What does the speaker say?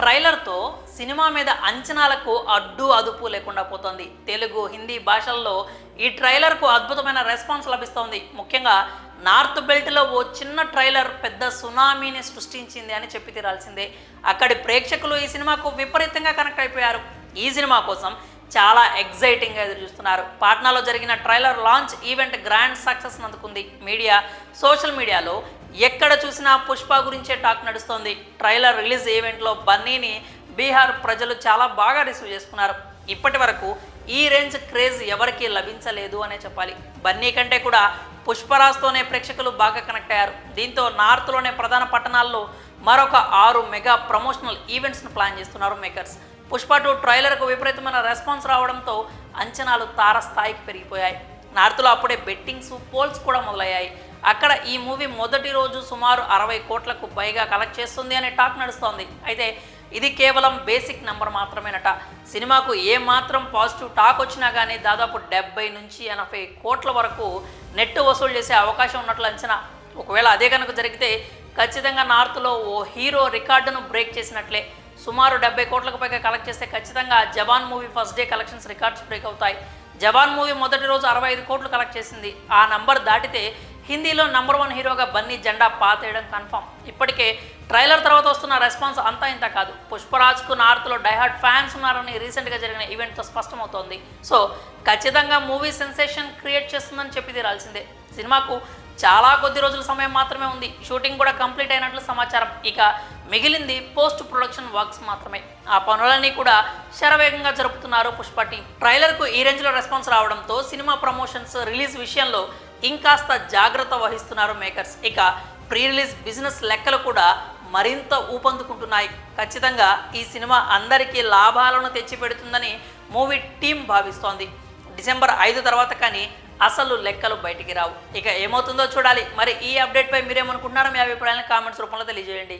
ట్రైలర్తో cinema మీద అంచనాలకు అడ్డు అదుపు లేకుండా పోతోంది. తెలుగు, హిందీ భాషల్లో ఈ ట్రైలర్కు అద్భుతమైన రెస్పాన్స్ లభిస్తోంది. ముఖ్యంగా నార్త్ బెల్ట్లో ఓ చిన్న ట్రైలర్ పెద్ద సునామీని సృష్టించింది అని చెప్పి తీరాల్సిందే. అక్కడి ప్రేక్షకులు ఈ సినిమాకు విపరీతంగా కనెక్ట్ అయిపోయారు. ఈ సినిమా కోసం చాలా ఎగ్జైటింగ్గా ఎదురు చూస్తున్నారు. పాట్నాలో జరిగిన trailer launch event grand success అందుకుంది. సోషల్ మీడియాలో ఎక్కడ చూసినా పుష్ప గురించే టాక్ నడుస్తోంది. ట్రైలర్ రిలీజ్ ఈవెంట్లో బన్నీని బీహార్ ప్రజలు చాలా బాగా రిసీవ్ చేసుకున్నారు. ఇప్పటి వరకు ఈ రేంజ్ క్రేజ్ ఎవరికీ లభించలేదు అనే చెప్పాలి. బన్నీ కంటే కూడా పుష్పరాజ్తోనే ప్రేక్షకులు బాగా కనెక్ట్ అయ్యారు. దీంతో నార్త్లోనే ప్రధాన పట్టణాల్లో మరొక 6 మెగా ప్రమోషనల్ ఈవెంట్స్ను ప్లాన్ చేస్తున్నారు మేకర్స్. పుష్ప 2 ట్రైలర్కు విపరీతమైన రెస్పాన్స్ రావడంతో అంచనాలు తారస్థాయికి పెరిగిపోయాయి. నార్త్లో అప్పుడే బెట్టింగ్స్, పోల్స్ కూడా మొదలయ్యాయి. అక్కడ ఈ మూవీ మొదటి రోజు సుమారు 60 కోట్లకు పైగా కలెక్ట్ చేస్తుంది అనే టాక్ నడుస్తోంది. అయితే ఇది కేవలం బేసిక్ నెంబర్ మాత్రమేనట. సినిమాకు ఏమాత్రం పాజిటివ్ టాక్ వచ్చినా కానీ దాదాపు 70 నుంచి 80 కోట్ల వరకు నెట్ వసూలు చేసే అవకాశం ఉన్నట్లు అంచనా. ఒకవేళ అదే కనుక జరిగితే ఖచ్చితంగా నార్త్లో ఓ హీరో రికార్డును బ్రేక్ చేసినట్లే. సుమారు 70 కోట్లకు పైగా కలెక్ట్ చేస్తే ఖచ్చితంగా Jawan movie first day collections records break అవుతాయి. జవాన్ మూవీ మొదటి రోజు 65 కోట్లు కలెక్ట్ చేసింది. ఆ నంబర్ దాటితే హిందీలో నంబర్ 1 హీరోగా బన్నీ జెండా పాతేయడం కన్ఫర్మ్. ఇప్పటికే ట్రైలర్ తర్వాత వస్తున్న రెస్పాన్స్ అంతా ఇంత కాదు. పుష్పరాజ్కు నార్త్లో డైహార్డ్ ఫ్యాన్స్ ఉన్నారని రీసెంట్గా జరిగిన ఈవెంట్తో స్పష్టమవుతోంది. సో ఖచ్చితంగా మూవీ సెన్సేషన్ క్రియేట్ చేస్తుందని చెప్పి తీరాల్సిందే. సినిమాకు చాలా కొద్ది రోజుల సమయం మాత్రమే ఉంది. షూటింగ్ కూడా కంప్లీట్ అయినట్లు సమాచారం. ఇక మిగిలింది పోస్ట్ ప్రొడక్షన్ వర్క్స్ మాత్రమే. ఆ పనులన్నీ కూడా శరవేగంగా జరుపుతున్నారు పుష్ప టీం. ట్రైలర్కు ఈ రేంజ్లో రెస్పాన్స్ రావడంతో సినిమా ప్రమోషన్స్, రిలీజ్ విషయంలో ఇంకాస్త జాగ్రత్త వహిస్తున్నారు మేకర్స్. ఇక ప్రీ రిలీజ్ బిజినెస్ లెక్కలు కూడా మరింత ఊపందుకుంటున్నాయి. ఖచ్చితంగా ఈ సినిమా అందరికీ లాభాలను తెచ్చిపెడుతుందని మూవీ టీం భావిస్తోంది. డిసెంబర్ 5 తర్వాత కానీ అసలు లెక్కలు బయటికి రావు. ఇక ఏమవుతుందో చూడాలి. మరి ఈ అప్డేట్పై మీరేమనుకుంటున్నారో మీ అభిప్రాయాలను కామెంట్స్ రూపంలో తెలియజేయండి.